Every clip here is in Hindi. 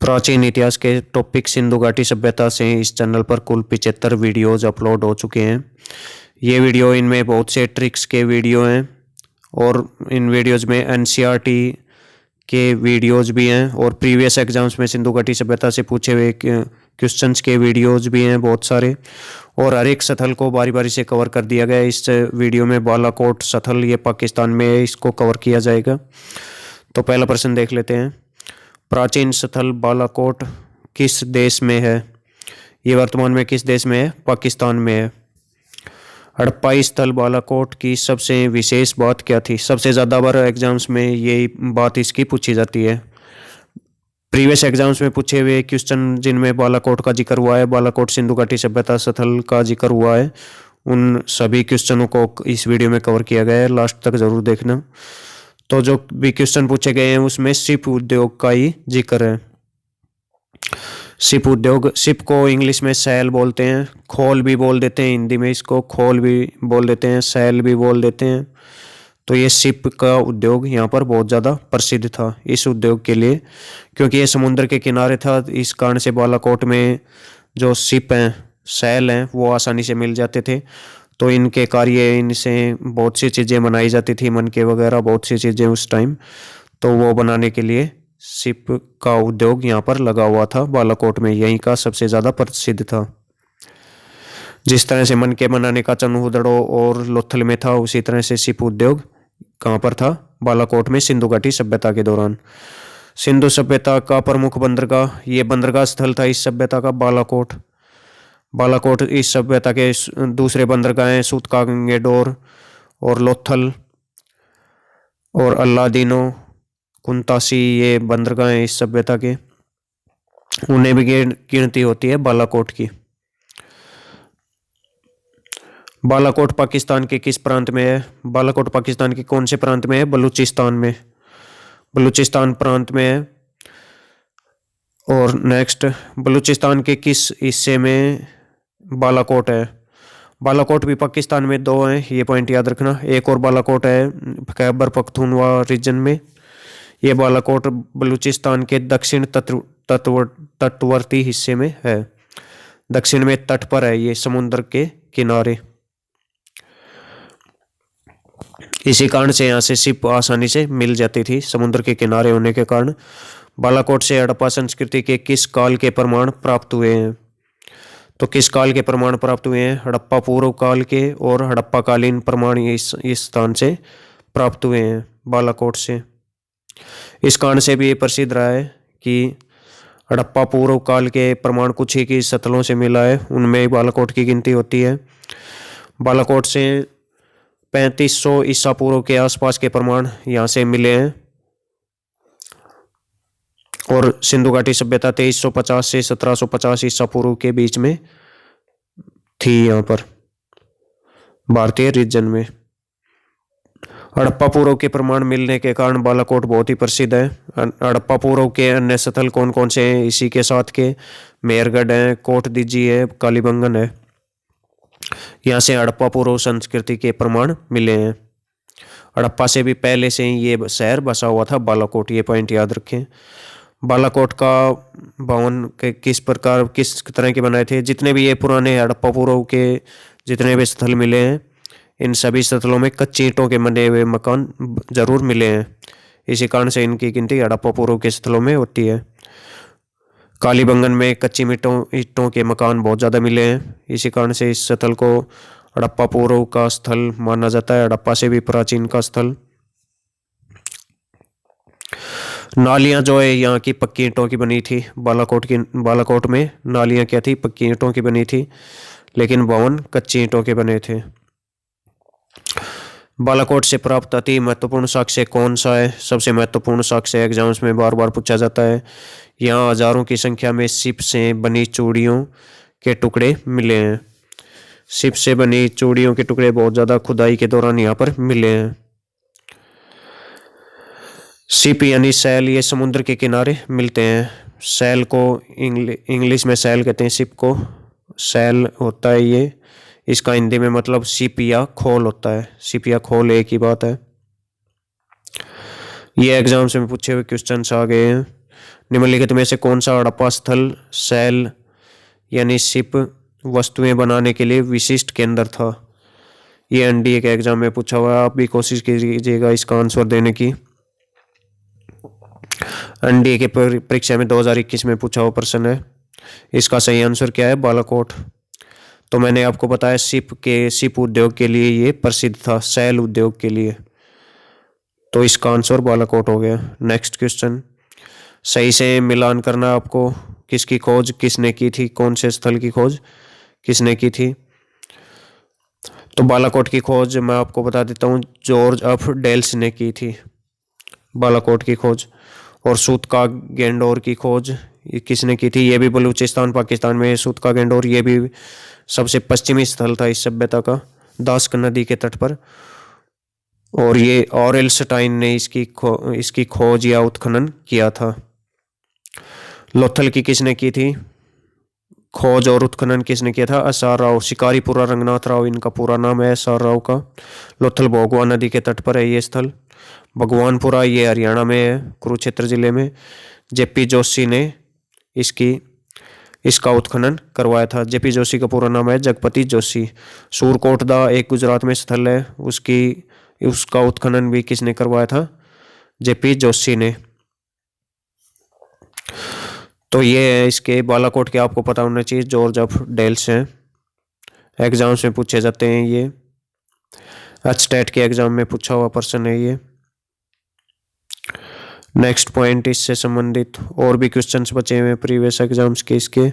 प्राचीन इतिहास के टॉपिक सिंधु घाटी सभ्यता से इस चैनल पर कुल 75 वीडियोज अपलोड हो चुके हैं। ये वीडियो इनमें बहुत से ट्रिक्स के वीडियो हैं और इन वीडियोज में एनसीईआरटी के वीडियोज भी हैं और प्रीवियस एग्जाम्स में सिंधु घाटी सभ्यता से पूछे हुए क्वेश्चंस के वीडियोज भी हैं बहुत सारे, और हर एक स्थल को बारी बारी से कवर कर दिया गया। इस वीडियो में बालाकोट स्थल ये पाकिस्तान में है, इसको कवर किया जाएगा। तो पहला प्रश्न देख लेते हैं। प्राचीन स्थल बालाकोट किस देश में है? ये वर्तमान में किस देश में है? पाकिस्तान में है। हड़प्पाई स्थल बालाकोट की सबसे विशेष बात क्या थी? सबसे ज़्यादा बार एग्जाम्स में यही बात इसकी पूछी जाती है। प्रीवियस एग्जाम्स में पूछे हुए क्वेश्चन जिनमें बालाकोट का जिक्र हुआ है, बालाकोट सिंधु घाटी सभ्यता स्थल का जिक्र हुआ है, उन सभी क्वेश्चनों को इस वीडियो में कवर किया गया है। लास्ट तक जरूर देखना। तो जो भी क्वेश्चन पूछे गए हैं उसमें शिप उद्योग का ही जिक्र है। शिप उद्योग, शिप को इंग्लिश में सैल बोलते हैं, खोल भी बोल देते हैं, हिंदी में इसको खोल भी बोल देते हैं, सैल भी बोल देते हैं। तो ये शिप का उद्योग यहाँ पर बहुत ज़्यादा प्रसिद्ध था इस उद्योग के लिए, क्योंकि ये समुद्र के किनारे था। इस कारण से बालाकोट में जो शिप हैं, सैल हैं, वो आसानी से मिल जाते थे। तो इनके कार्य, इनसे बहुत सी चीज़ें बनाई जाती थी, मन के वगैरह बहुत सी चीज़ें उस टाइम, तो वो बनाने के लिए शिप का उद्योग यहाँ पर लगा हुआ था बालाकोट में, यहीं का सबसे ज़्यादा प्रसिद्ध था। जिस तरह से मन के बनाने का चनहुदड़ो और लोथल में था, उसी तरह से शिप उद्योग कहाँ पर था? बालाकोट में, सिंधु घाटी सभ्यता के दौरान। सिंधु सभ्यता का प्रमुख बंदरगाह, ये बंदरगाह स्थल था इस सभ्यता का बालाकोट। बालाकोट इस सभ्यता के दूसरे बंदरगाह हैं सूतकांगेडोर और लोथल और अल्लादीनो, कुंतासी, ये बंदरगाह हैं इस सभ्यता के। उन्हें भी गिनती होती है बालाकोट की। बालाकोट पाकिस्तान के किस प्रांत में है? बालाकोट पाकिस्तान के कौन से प्रांत में है? बलूचिस्तान में, बलूचिस्तान प्रांत में है। और नेक्स्ट, बलूचिस्तान के किस हिस्से में बालाकोट है? बालाकोट भी पाकिस्तान में दो हैं, ये पॉइंट याद रखना। एक और बालाकोट है खैबर पख्तूनवा रीजन में। ये बालाकोट बलूचिस्तान के दक्षिण तटवर्ती हिस्से में है, दक्षिण में तट पर है, ये समुद्र के किनारे। इसी कारण से यहाँ से शिप आसानी से मिल जाती थी, समुद्र के किनारे होने के कारण। बालाकोट से हड़प्पा संस्कृति के किस काल के प्रमाण प्राप्त हुए हैं? तो किस काल के प्रमाण प्राप्त हुए हैं? हड़प्पा पूर्व काल के और हड़प्पा कालीन प्रमाण इस स्थान से प्राप्त हुए हैं, बालाकोट से। इस कारण से भी ये प्रसिद्ध रहा है कि हड़प्पा पूर्व काल के प्रमाण कुछ ही की स्थलों से मिला है, उनमें बालाकोट की गिनती होती है। बालाकोट से 3500 ईसा पूर्व के आसपास के प्रमाण यहाँ से मिले हैं, और सिंधु घाटी सभ्यता 2350 से 1750 ईसा पूर्व के बीच में थी यहाँ पर भारतीय रीजन में। हड़प्पा पूर्व के प्रमाण मिलने के कारण बालाकोट बहुत ही प्रसिद्ध है। हड़प्पा पूर्व के अन्य स्थल कौन कौन से हैं इसी के साथ के? मेहरगढ़ है, कोट दीजी है, कालीबंगन है। यहाँ से हड़प्पा पूर्व संस्कृति के प्रमाण मिले हैं। हड़प्पा से भी पहले से ही ये शहर बसा हुआ था बालाकोट, ये पॉइंट याद रखें। बालाकोट का भवन किस प्रकार, किस तरह के बनाए थे? जितने भी ये पुराने हड़प्पा पूर्व के जितने भी स्थल मिले हैं, इन सभी स्थलों में कच्ची ईंटों के बने हुए मकान जरूर मिले हैं। इसी कारण से इनकी गिनती हड़प्पा पूर्व के स्थलों में होती है। कालीबंगन में कच्ची ईंटों के मकान बहुत ज़्यादा मिले हैं, इसी कारण से इस स्थल को हड़प्पा पूर्व का स्थल माना जाता है, हड़प्पा से भी प्राचीन का स्थल। नालियाँ जो है यहाँ की पक्की ईंटों की बनी थी। बालाकोट में नालियाँ क्या थी? पक्की ईंटों की बनी थी, लेकिन भवन कच्ची ईंटों के बने थे। बालाकोट से प्राप्त अति महत्वपूर्ण साक्ष्य कौन सा है? सबसे महत्वपूर्ण साक्ष्य एग्जाम्स में बार बार पूछा जाता है। यहाँ हजारों की संख्या में शिप से बनी चूड़ियों के टुकड़े मिले हैं। शिप से बनी चूड़ियों के टुकड़े बहुत ज़्यादा खुदाई के दौरान यहाँ पर मिले हैं। शिप यानी सैल, ये समुद्र के किनारे मिलते हैं। सैल को इंग्लिश में सैल कहते हैं, शिप को सैल होता है ये। इसका हिंदी में मतलब शिप या खोल होता है। शिप या खोल एक ही बात है। ये एग्जाम्स में पूछे हुए क्वेश्चंस आ गए हैं। निम्नलिखित में से कौन सा हड़प्पा स्थल सैल यानी शिप वस्तुएं बनाने के लिए विशिष्ट केंद्र था। ये एनडीए के एग्जाम में पूछा हुआ है, आप भी कोशिश कीजिएगा इसका आंसर देने की। एनडीए के परीक्षा में 2021 में पूछा हुआ प्रश्न है। इसका सही आंसर क्या है? बालाकोट। तो मैंने आपको बताया शिप उद्योग के लिए ये प्रसिद्ध था, सैल उद्योग के लिए, तो इसका आंसर बालाकोट हो गया। नेक्स्ट क्वेश्चन, सही से मिलान करना आपको। किसकी खोज किसने की थी? कौन से स्थल की खोज किसने की थी? तो बालाकोट की खोज मैं आपको बता देता हूँ, जॉर्ज एफ डेल्स ने की थी बालाकोट की खोज। और सूतका गेंडोर की खोज किसने की थी? ये भी बलूचिस्तान पाकिस्तान में सूतका गेंडोर, ये भी सबसे पश्चिमी स्थल था इस सभ्यता का, दास्क नदी के तट पर। और ये ऑरेलस्टाइन ने इसकी खोज या उत्खनन किया था। लोथल की किसने की थी खोज और उत्खनन? किसने किया था? एसआर राव, शिकारीपुरा रंगनाथ राव इनका पूरा नाम है, एसआर राव का। लोथल भोगवा नदी के तट पर है ये स्थल। भगवानपुरा ये हरियाणा में है, कुरुक्षेत्र जिले में। जेपी जोशी ने इसका उत्खनन करवाया था। जेपी जोशी का पूरा नाम है जगपति जोशी। सूरकोटदा एक गुजरात में स्थल है, उसका उत्खनन भी किसने करवाया था? जेपी जोशी ने। तो ये है इसके बालाकोट के, आपको पता होना चाहिए, जॉर्ज एफ डेल्स हैं, एग्जाम्स में पूछे जाते हैं ये, एचटेट के एग्जाम में पूछा हुआ प्रश्न है ये। नेक्स्ट पॉइंट इससे संबंधित और भी क्वेश्चंस बचे हुए प्रीवियस एग्जाम्स के इसके।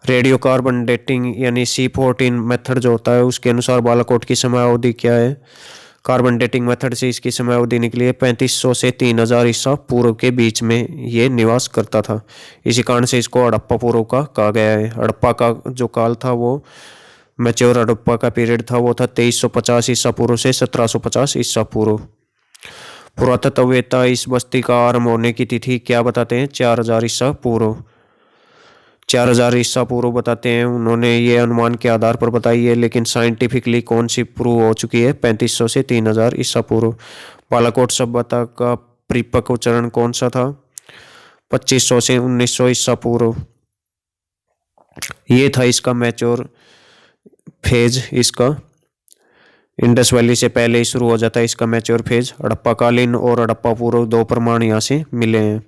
रेडियो कार्बन डेटिंग यानी C14 मेथड जो होता है, उसके अनुसार बालाकोट की समयावधि क्या है? कार्बन डेटिंग मेथड से इसकी समयावधि निकली 3500 से 3000 ईसा पूर्व के बीच में ये निवास करता था। इसी कारण से इसको हड़प्पा पूर्व का कहा गया है। हड़प्पा का जो काल था वो मैच्योर हड़प्पा का पीरियड था, वो था 2350 ईसा पूर्व से 1750 ईसा पूर्व। पुरातत्ववेत्ता इस बस्ती का आरंभ होने की तिथि क्या बताते हैं? 4000 ईसा पूर्व। 4000 ईसा पूर्व बताते हैं उन्होंने, ये अनुमान के आधार पर बताई है, लेकिन साइंटिफिकली कौन सी प्रूव हो चुकी है? 3500 से 3000 ईसा पूर्व। बालाकोट सभ्यता का परिपक्व चरण कौन सा था? 2500 से 1900 ईसा पूर्व। ये था इसका मैच्योर फेज। इसका इंडस वैली से पहले ही शुरू हो जाता है इसका मैच्योर फेज। हड़प्पा कालीन और हड़प्पा पूर्व दो प्रमाण यहाँ से मिले हैं।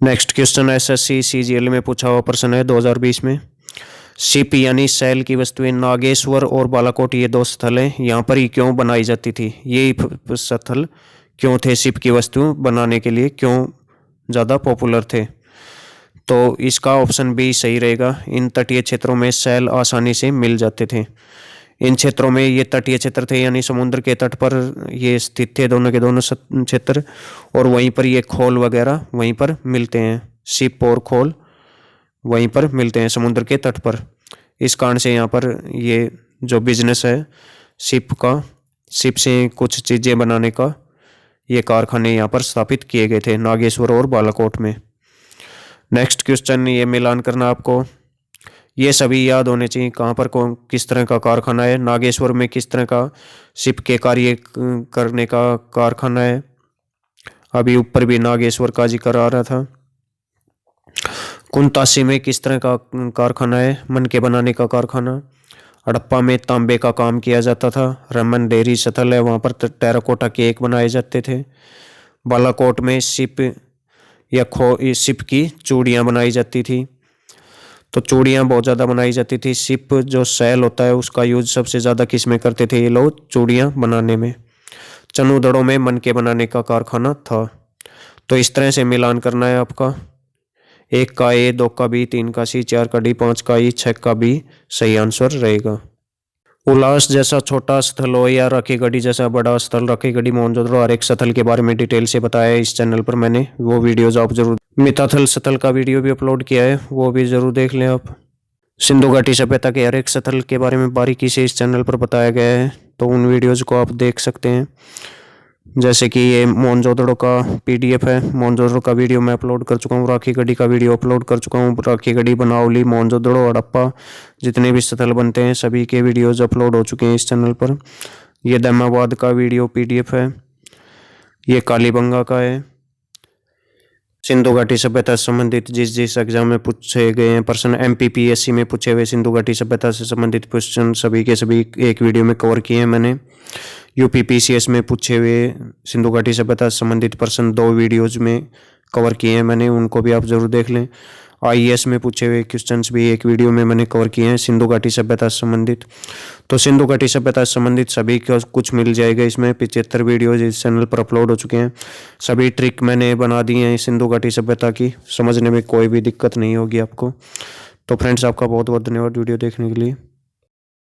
नेक्स्ट क्वेश्चन एसएससी सीजीएल में पूछा हुआ प्रश्न है 2020 में। शिप यानी सैल की वस्तुएं नागेश्वर और बालाकोट ये दो स्थल हैं, यहाँ पर ही क्यों बनाई जाती थी? ये स्थल क्यों थे शिप की वस्तु बनाने के लिए, क्यों ज़्यादा पॉपुलर थे? तो इसका ऑप्शन बी सही रहेगा। इन तटीय क्षेत्रों में सैल आसानी से मिल जाते थे। इन क्षेत्रों में ये तटीय क्षेत्र थे यानी समुद्र के तट पर ये स्थित थे दोनों के दोनों क्षेत्र, और वहीं पर ये खोल वगैरह वहीं पर मिलते हैं। शिप और खोल वहीं पर मिलते हैं समुद्र के तट पर। इस कारण से यहाँ पर ये जो बिजनेस है शिप से कुछ चीज़ें बनाने का, ये कारखाने यहाँ पर स्थापित किए गए थे नागेश्वर और बालाकोट में। नेक्स्ट क्वेश्चन, ये मिलान करना आपको, ये सभी याद होने चाहिए। कहाँ पर कौन किस तरह का कारखाना है? नागेश्वर में किस तरह का शिप के कार्य करने का कारखाना है? अभी ऊपर भी नागेश्वर का जिक्र आ रहा था। कुंतासी में किस तरह का कारखाना है? मन के बनाने का कारखाना। हड़प्पा में तांबे का काम किया जाता था। रमन डेयरी स्थल है, वहाँ पर टेराकोटा केक बनाए जाते थे। बालाकोट में शिप की चूड़ियाँ बनाई जाती थी। तो चूड़ियाँ बहुत ज़्यादा बनाई जाती थी। शिप जो सैल होता है उसका यूज सबसे ज़्यादा किस में करते थे ये लोग? चूड़ियाँ बनाने में। चनूदड़ों में मन के बनाने का कारखाना था। तो इस तरह से मिलान करना है आपका। 1 का ए, 2 का बी, 3 का सी, 4 का डी, 5 का ई, 6 का बी सही आंसर रहेगा। उल्लास जैसा छोटा स्थल हो या राखीगढ़ी जैसा बड़ा स्थल, राखीगढ़ी मोहनजोदड़ो हर एक स्थल के बारे में डिटेल से बताया है इस चैनल पर मैंने, वो वीडियोज आप जरूर। मिताथल स्थल का वीडियो भी अपलोड किया है, वो भी जरूर देख लें आप। सिंधु घाटी सभ्यता के हर एक स्थल के बारे में बारीकी से इस चैनल पर बताया गया है, तो उन वीडियोज को आप देख सकते हैं। जैसे कि ये मोहनजोदड़ो का PDF है, मोहनजोदड़ो का वीडियो मैं अपलोड कर चुका हूँ, राखीगढ़ी का वीडियो अपलोड कर चुका हूँ। राखीगढ़ी, बनावली, मोहनजोदड़ो, हड़प्पा जितने भी स्थल बनते हैं सभी के वीडियोज अपलोड हो चुके हैं इस चैनल पर। ये दमाबाद का वीडियो PDF है, ये कालीबंगा का है, सिंधु घाटी सभ्यता से संबंधित जिस जिस एग्जाम में पूछे गए हैं प्रश्न, MPPSC में पूछे हुए सिंधु घाटी सभ्यता से संबंधित क्वेश्चन सभी के सभी एक वीडियो में कवर किए हैं मैंने। UPPCS में पूछे हुए सिंधु घाटी सभ्यता से संबंधित प्रश्न 2 वीडियोज में कवर किए हैं मैंने, उनको भी आप जरूर देख लें। IAS में पूछे हुए क्वेश्चंस भी एक वीडियो में मैंने कवर किए हैं सिंधु घाटी सभ्यता से संबंधित। तो सिंधु घाटी सभ्यता से संबंधित सभी का कुछ मिल जाएगा इसमें। 75 वीडियोज इस चैनल पर अपलोड हो चुके हैं। सभी ट्रिक मैंने बना दी हैं सिंधु घाटी सभ्यता की, समझने में कोई भी दिक्कत नहीं होगी आपको। तो फ्रेंड्स, आपका बहुत बहुत धन्यवाद वीडियो देखने के लिए।